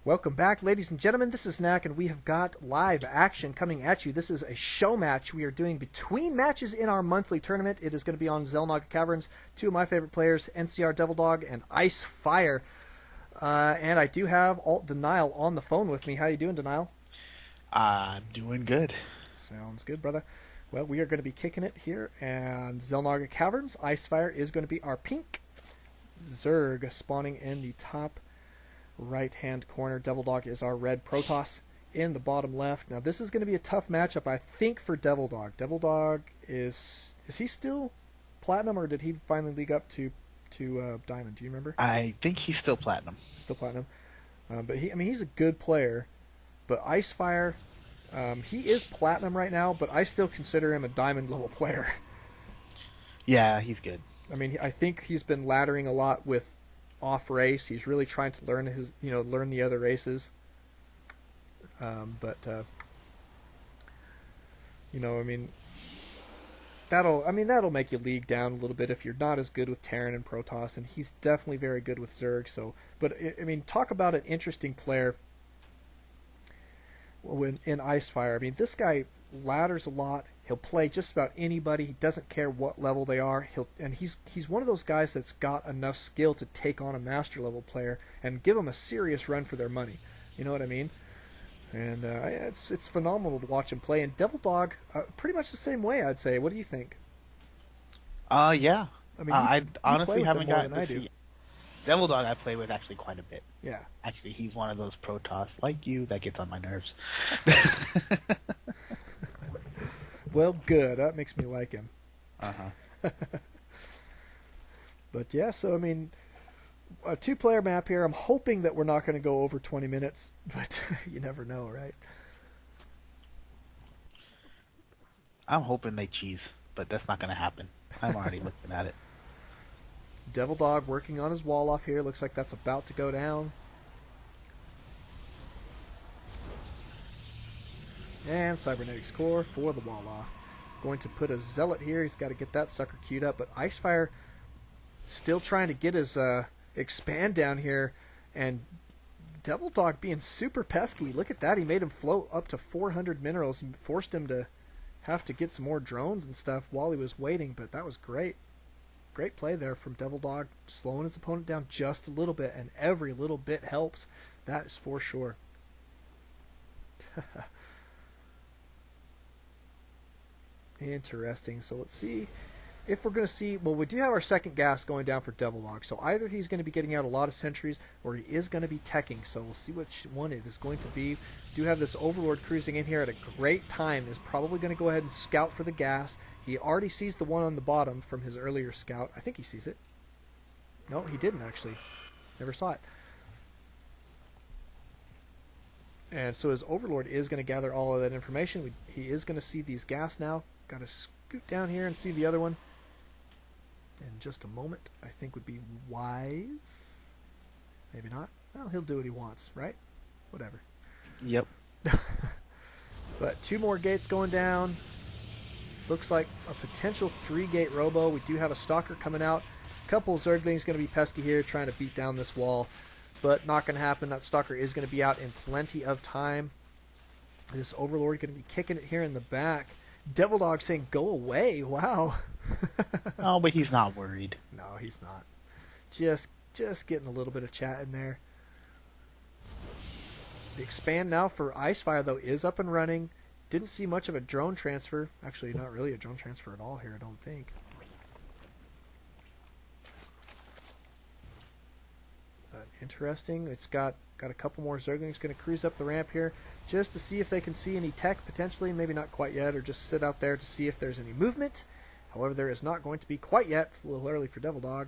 Welcome back, ladies and gentlemen. This is Knack, and we have got live action coming at you. This is a show match we are doing between matches in our monthly tournament. It is going to be on Xelnaga Caverns. Two of my favorite players, nCrDevilDog and IcePhyre. And I do have Alt Denial on the phone with me. How you doing, Denial? I'm doing good. Sounds good, brother. Well, we are going to be kicking it here, and Xelnaga Caverns. IcePhyre is going to be our pink. Zerg spawning in the top right-hand corner. DevilDog is our red Protoss in the bottom left. Now, this is going to be a tough matchup, I think, for DevilDog. DevilDog is he still Platinum, or did he finally league up to Diamond? Do you remember? I think he's still Platinum. Still Platinum. But he's a good player. But IcePhyre, he is Platinum right now, but I still consider him a Diamond level player. Yeah, he's good. I mean, I think he's been laddering a lot with off race. He's really trying to learn learn the other races. That'll make you league down a little bit if you're not as good with Terran and Protoss, and he's definitely very good with Zerg. So, but I mean, talk about an interesting player. When in IcePhyre, I mean, this guy ladders a lot. He'll play just about anybody. He doesn't care what level they are. He's one of those guys that's got enough skill to take on a master level player and give them a serious run for their money. You know what I mean? And it's phenomenal to watch him play. And DevilDog, pretty much the same way, I'd say. What do you think? Yeah. I mean, I honestly play with haven't him more gotten than I to do. see DevilDog. I play with actually quite a bit. Yeah. Actually, he's one of those Protoss like you that gets on my nerves. Well, good. That makes me like him. Uh-huh. But yeah, so I mean, a two-player map here. I'm hoping that we're not going to go over 20 minutes, but you never know, right? I'm hoping they cheese, but that's not going to happen. I'm already looking at it. DevilDog working on his wall off here. Looks like that's about to go down. And Cybernetics Core for the wall off. Going to put a Zealot here. He's got to get that sucker queued up. But IcePhyre still trying to get his expand down here. And DevilDog being super pesky. Look at that. He made him float up to 400 minerals and forced him to have to get some more drones and stuff while he was waiting. But that was great. Great play there from DevilDog. Slowing his opponent down just a little bit. And every little bit helps. That is for sure. Interesting. So let's see if we're going to see... Well, we do have our second gas going down for DevilDog. So either he's going to be getting out a lot of sentries or he is going to be teching. So we'll see which one it is going to be. Do have this Overlord cruising in here at a great time. Is probably going to go ahead and scout for the gas. He already sees the one on the bottom from his earlier scout. I think he sees it. No, he didn't actually. Never saw it. And so his Overlord is going to gather all of that information. He is going to see these gas now. Got to scoot down here and see the other one. In just a moment, I think would be wise. Maybe not. Well, he'll do what he wants, right? Whatever. Yep. But two more gates going down. Looks like a potential 3-gate robo. We do have a Stalker coming out. A couple Zerglings going to be pesky here, trying to beat down this wall. But not going to happen. That Stalker is going to be out in plenty of time. This Overlord going to be kicking it here in the back. DevilDog saying, go away. Wow. Oh, but he's not worried. No, he's not. Just getting a little bit of chat in there. The expand now for IcePhyre, though, is up and running. Didn't see much of a drone transfer. Actually, not really a drone transfer at all here, I don't think. But interesting. It's got a couple more Zerglings going to cruise up the ramp here just to see if they can see any tech potentially. Maybe not quite yet, or just sit out there to see if there's any movement. However, there is not going to be quite yet. It's a little early for DevilDog.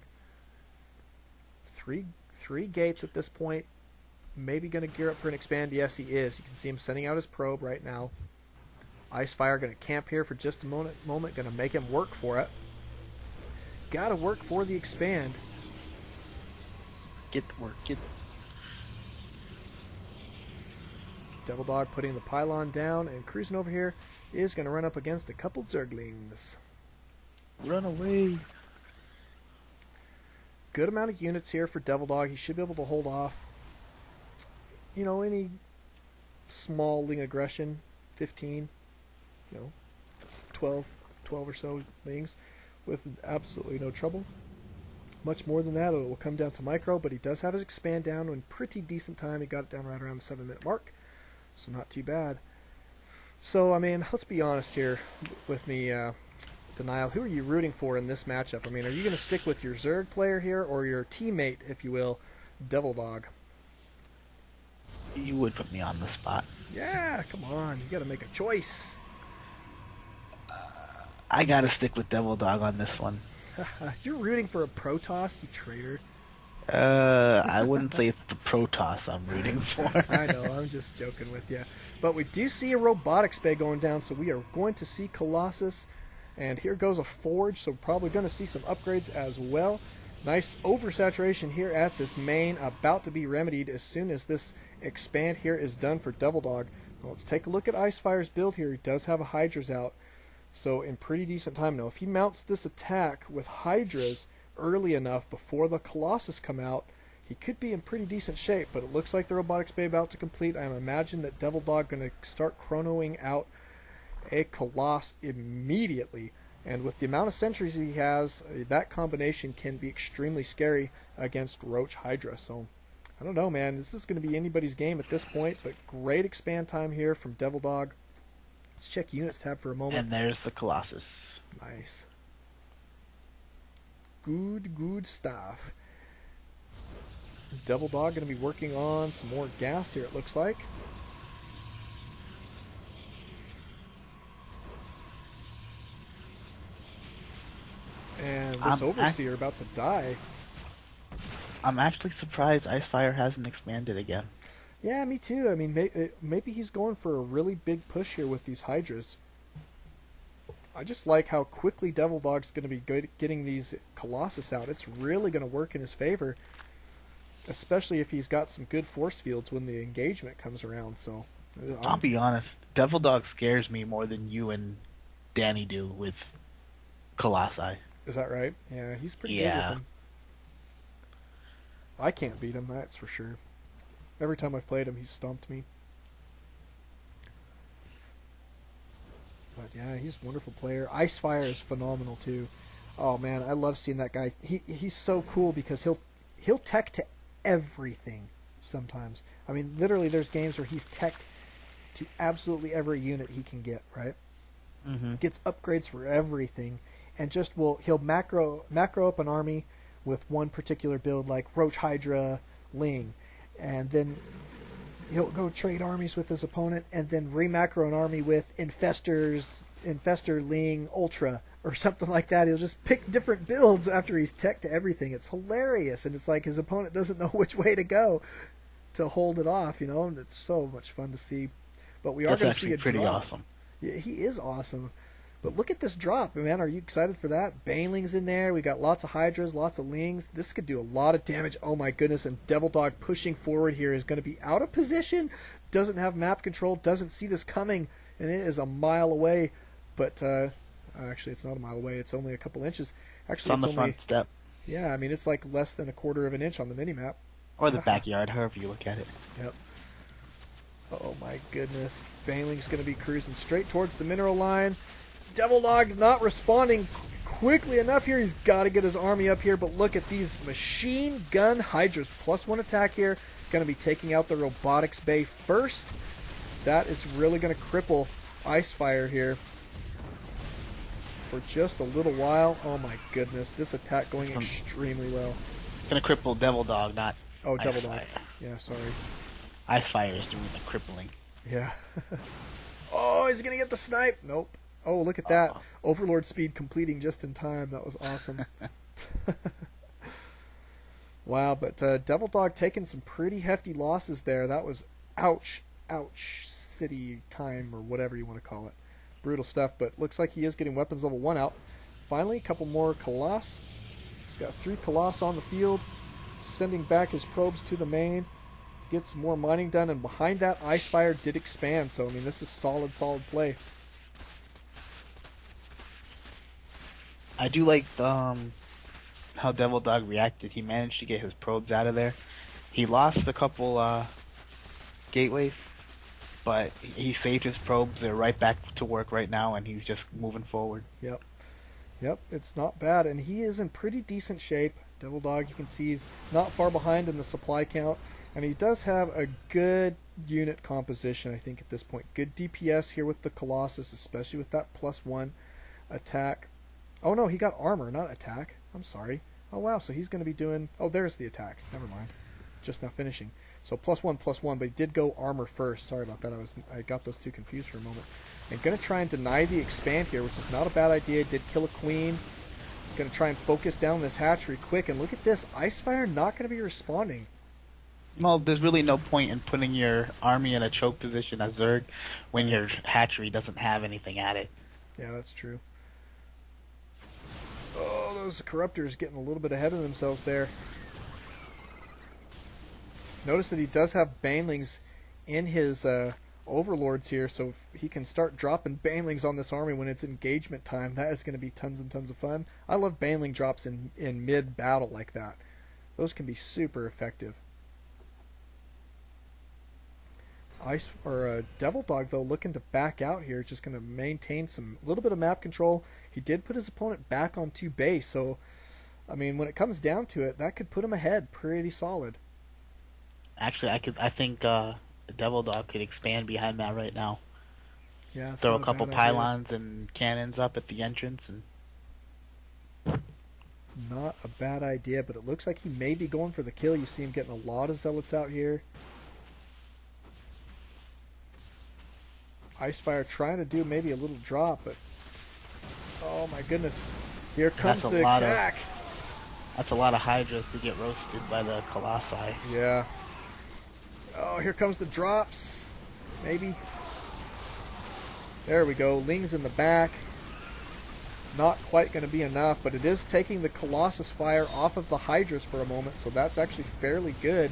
Three gates at this point. Maybe going to gear up for an expand. Yes, he is. You can see him sending out his probe right now. IcePhyre going to camp here for just a moment. Going to make him work for it. Got to work for the expand. Get to work. DevilDog putting the pylon down and cruising over here is going to run up against a couple Zerglings. Run away. Good amount of units here for DevilDog. He should be able to hold off. any small ling aggression, 15, 12, 12 or so lings with absolutely no trouble. Much more than that, it will come down to micro, but he does have his expand down in pretty decent time. He got it down right around the 7-minute mark, so not too bad. So, I mean, let's be honest here with me, Denial. Who are you rooting for in this matchup? I mean, are you going to stick with your Zerg player here or your teammate, if you will, DevilDog? You would put me on the spot. Yeah, come on. You got to make a choice. I gotta stick with DevilDog on this one. You're rooting for a Protoss, you traitor. I wouldn't say it's the Protoss I'm rooting for. I know, I'm just joking with you. But we do see a robotics bay going down, so we are going to see Colossus. And here goes a Forge, so probably going to see some upgrades as well. Nice oversaturation here at this main, about to be remedied as soon as this expand here is done for DevilDog. Now let's take a look at IcePhyre's build here. He does have a Hydras out, so in pretty decent time. Now if he mounts this attack with Hydras early enough before the Colossus come out, he could be in pretty decent shape, but it looks like the robotics bay about to complete. I imagine that DevilDog going to start chronoing out a Colossus immediately, and with the amount of sentries he has, that combination can be extremely scary against Roach Hydra. So I don't know, man, this is going to be anybody's game at this point, but great expand time here from DevilDog. Let's check units tab for a moment. And there's the Colossus. Nice. Good stuff. DevilDog going to be working on some more gas here, it looks like. And this Overseer about to die. I'm actually surprised IcePhyre hasn't expanded again. Yeah, me too. I mean, maybe he's going for a really big push here with these Hydras. I just like how quickly DevilDog's going to be getting these Colossus out. It's really going to work in his favor, especially if he's got some good force fields when the engagement comes around. So I'll be honest, DevilDog scares me more than you and Danny do with Colossi. Is that right? Yeah, he's pretty good with him. I can't beat him, that's for sure. Every time I've played him, he's stomped me. But yeah, he's a wonderful player. IcePhyre is phenomenal too. Oh man, I love seeing that guy. He's so cool because he'll tech to everything sometimes. I mean, literally there's games where he's teched to absolutely every unit he can get, right? Mm-hmm. Gets upgrades for everything, and just he'll macro up an army with one particular build like Roach Hydra Ling, and then he'll go trade armies with his opponent and then remacro an army with Infestor Ling Ultra or something like that. He'll just pick different builds after he's tech to everything. It's hilarious, and it's like his opponent doesn't know which way to go to hold it off, and it's so much fun to see. But we are going to see a drop. That's pretty awesome. Yeah, he is awesome. But look at this drop, man. Are you excited for that? Baneling's in there. We got lots of Hydras, lots of Lings. This could do a lot of damage. Oh my goodness. And DevilDog pushing forward here is going to be out of position. Doesn't have map control. Doesn't see this coming. And it is a mile away. But actually, it's not a mile away. It's only a couple inches. Actually, it's on the front step. Yeah, I mean, it's like less than a quarter of an inch on the mini-map. Or the backyard, however you look at it. Yep. Oh my goodness. Baneling's going to be cruising straight towards the mineral line. DevilDog not responding quickly enough here. He's got to get his army up here, but look at these machine gun Hydras. +1 attack here. Going to be taking out the robotics bay first. That is really going to cripple IcePhyre here for just a little while. Oh my goodness. This attack going extremely well. Going to cripple DevilDog, not DevilDog. Yeah, sorry. IcePhyre is doing the crippling. Yeah. Oh, he's going to get the snipe. Nope. Oh, look at that. Overlord speed completing just in time. That was awesome. Wow, but DevilDog taking some pretty hefty losses there. That was ouch city time or whatever you want to call it. Brutal stuff, but looks like he is getting weapons level 1 out. Finally, a couple more Colossus. He's got 3 Colossus on the field, sending back his probes to the main to get some more mining done, and behind that, IcePhyre did expand, so I mean, this is solid play. I do like how DevilDog reacted. He managed to get his probes out of there. He lost a couple gateways. But he saved his probes. They're right back to work right now, and he's just moving forward. Yep. Yep, it's not bad, and he is in pretty decent shape. DevilDog, you can see he's not far behind in the supply count, and he does have a good unit composition, I think, at this point. Good DPS here with the Colossus, especially with that +1 attack. Oh no, he got armor, not attack. I'm sorry. Oh wow, so he's going to be doing... Oh, there's the attack. Never mind. Just now finishing. So +1/+1, but he did go armor first. Sorry about that. I got those two confused for a moment. And going to try and deny the expand here, which is not a bad idea. Did kill a queen. Going to try and focus down this hatchery quick. And look at this. IcePhyre not going to be responding. Well, there's really no point in putting your army in a choke position as Zerg when your hatchery doesn't have anything at it. Yeah, that's true. Oh, those corruptors getting a little bit ahead of themselves there. Notice that he does have banelings in his overlords here, so he can start dropping banelings on this army when it's engagement time. That is going to be tons and tons of fun. I love baneling drops in mid-battle like that. Those can be super effective. DevilDog, though, looking to back out here, just going to maintain a little bit of map control. He did put his opponent back on 2 base, so, I mean, when it comes down to it, that could put him ahead pretty solid. Actually, I think DevilDog could expand behind that right now. Yeah, throw a couple pylons and cannons up at the entrance, and not a bad idea. But it looks like he may be going for the kill. You see him getting a lot of zealots out here. IcePhyre trying to do maybe a little drop, but oh my goodness, here comes the attack. That's a lot of Hydras to get roasted by the Colossi. Yeah. Oh, here comes the drops. Maybe. There we go. Ling's in the back. Not quite going to be enough, but it is taking the Colossus fire off of the Hydras for a moment, so that's actually fairly good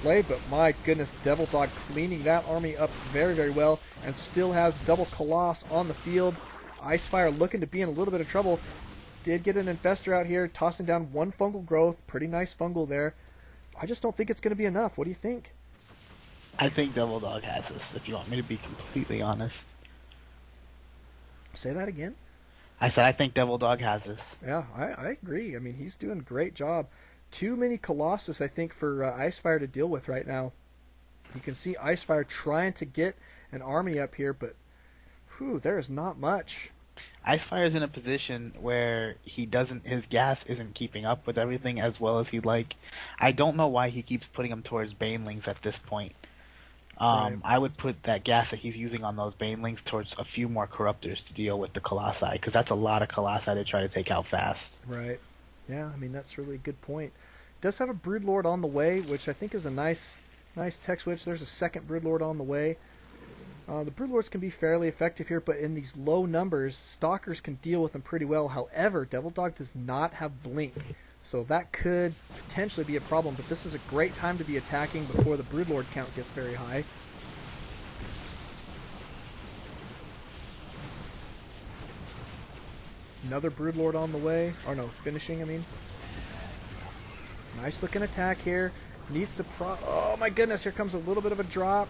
play. But my goodness, DevilDog cleaning that army up very, very well, and still has double Coloss on the field. IcePhyre looking to be in a little bit of trouble. Did get an Infestor out here, tossing down 1 fungal growth. Pretty nice fungal there. I just don't think it's going to be enough. What do you think? I think DevilDog has this, if you want me to be completely honest. Say that again? I said I think DevilDog has this. Yeah, I agree. I mean, he's doing a great job. Too many Colossus, I think, for IcePhyre to deal with right now. You can see IcePhyre trying to get an army up here, but whew, there is not much. IcePhyre is in a position where his gas isn't keeping up with everything as well as he'd like. I don't know why he keeps putting them towards banelings at this point. Right. I would put that gas that he's using on those banelings towards a few more corruptors to deal with the Colossi, because that's a lot of Colossi to try to take out fast. Right. Yeah, I mean, that's really a good point. It does have a Broodlord on the way, which I think is a nice tech switch. There's a second Broodlord on the way. The Broodlords can be fairly effective here, but in these low numbers, Stalkers can deal with them pretty well. However, DevilDog does not have Blink, so that could potentially be a problem, but this is a great time to be attacking before the Broodlord count gets very high. Another Broodlord on the way. Or no, finishing, I mean. Nice looking attack here. Needs to oh my goodness, here comes a little bit of a drop.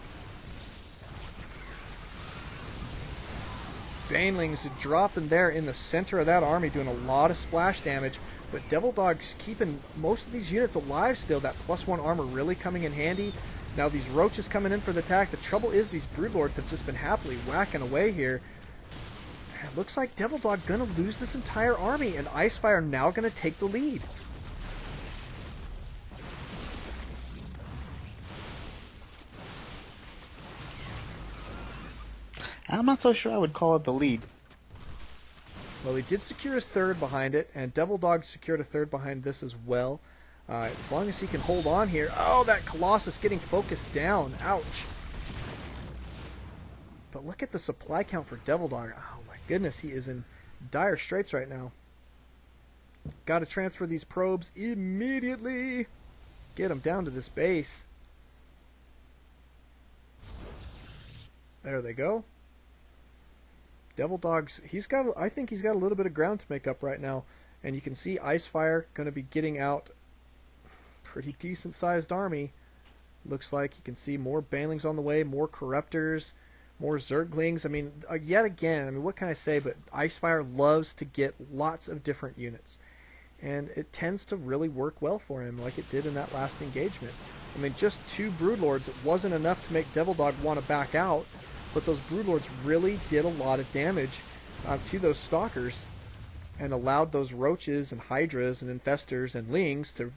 Banelings dropping there in the center of that army, doing a lot of splash damage. But DevilDog's keeping most of these units alive still. That +1 armor really coming in handy. Now these roaches coming in for the attack. The trouble is these Broodlords have just been happily whacking away here. It looks like DevilDog gonna lose this entire army, and IcePhyre now gonna take the lead. I'm not so sure I would call it the lead. Well, he did secure his third behind it, and DevilDog secured a third behind this as well. As long as he can hold on here. Oh, that Colossus getting focused down. Ouch. But look at the supply count for DevilDog. Oh my goodness, he is in dire straits right now. Got to transfer these probes immediately. Get him down to this base. There they go. DevilDog's, I think he's got a little bit of ground to make up right now. And you can see IcePhyre going to be getting out pretty decent sized army. Looks like you can see more Banelings on the way, more Corruptors, more Zerglings. I mean, yet again, I mean, what can I say? But IcePhyre loves to get lots of different units. And it tends to really work well for him, like it did in that last engagement. I mean, just 2 Broodlords, it wasn't enough to make DevilDog want to back out, but those Broodlords really did a lot of damage to those Stalkers and allowed those Roaches and Hydras and Infestors and Lings to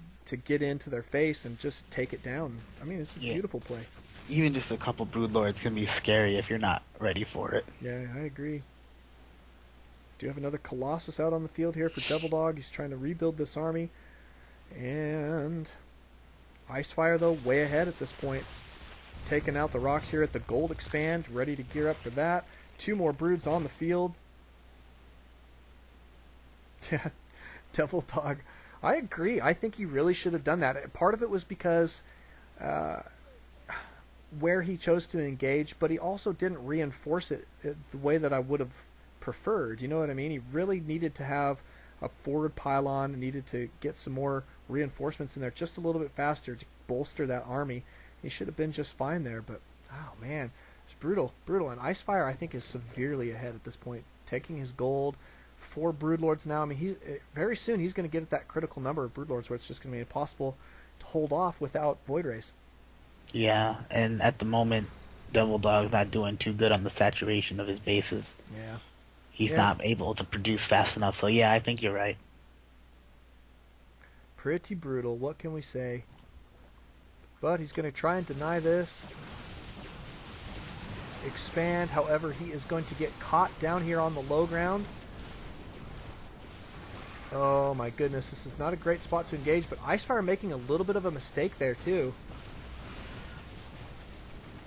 get into their face and just take it down. I mean, it's a beautiful play. Even just a couple Broodlords can be scary if you're not ready for it. Yeah, I agree. Do you have another Colossus out on the field here for DevilDog? He's trying to rebuild this army. And IcePhyre, though, way ahead at this point. Taking out the rocks here at the Gold Expand, ready to gear up for that. 2 more Broods on the field. DevilDog. I agree. I think he really should have done that. Part of it was because where he chose to engage, but he also didn't reinforce it the way that I would have preferred. You know what I mean? He really needed to have a forward pylon, needed to get some more reinforcements in there just a little bit faster to bolster that army. He should have been just fine there, but oh man, it's brutal. And IcePhyre, I think, is severely ahead at this point, taking his gold. 4 Broodlords now. I mean, he's very soon he's going to get at that critical number of Broodlords where it's just going to be impossible to hold off without Void Rays. Yeah, and at the moment, DevilDog's not doing too good on the saturation of his bases. Yeah. He's not able to produce fast enough, so yeah, I think you're right. Pretty brutal, what can we say? But he's going to try and deny this. Expand, however, he is going to get caught down here on the low ground. Oh my goodness, this is not a great spot to engage, but IcePhyre making a little bit of a mistake there too.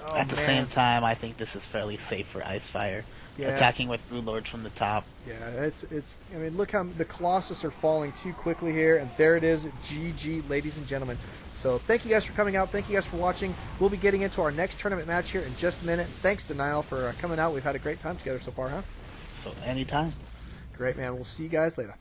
Oh, at the same time, I think this is fairly safe for IcePhyre. Yeah. Attacking with Broodlords from the top. Yeah, it's. I mean, look how the Colossus are falling too quickly here, and there it is, GG, ladies and gentlemen. So thank you guys for coming out. Thank you guys for watching. We'll be getting into our next tournament match here in just a minute. Thanks to Niall for coming out. We've had a great time together so far, huh? So anytime. Great, man. We'll see you guys later.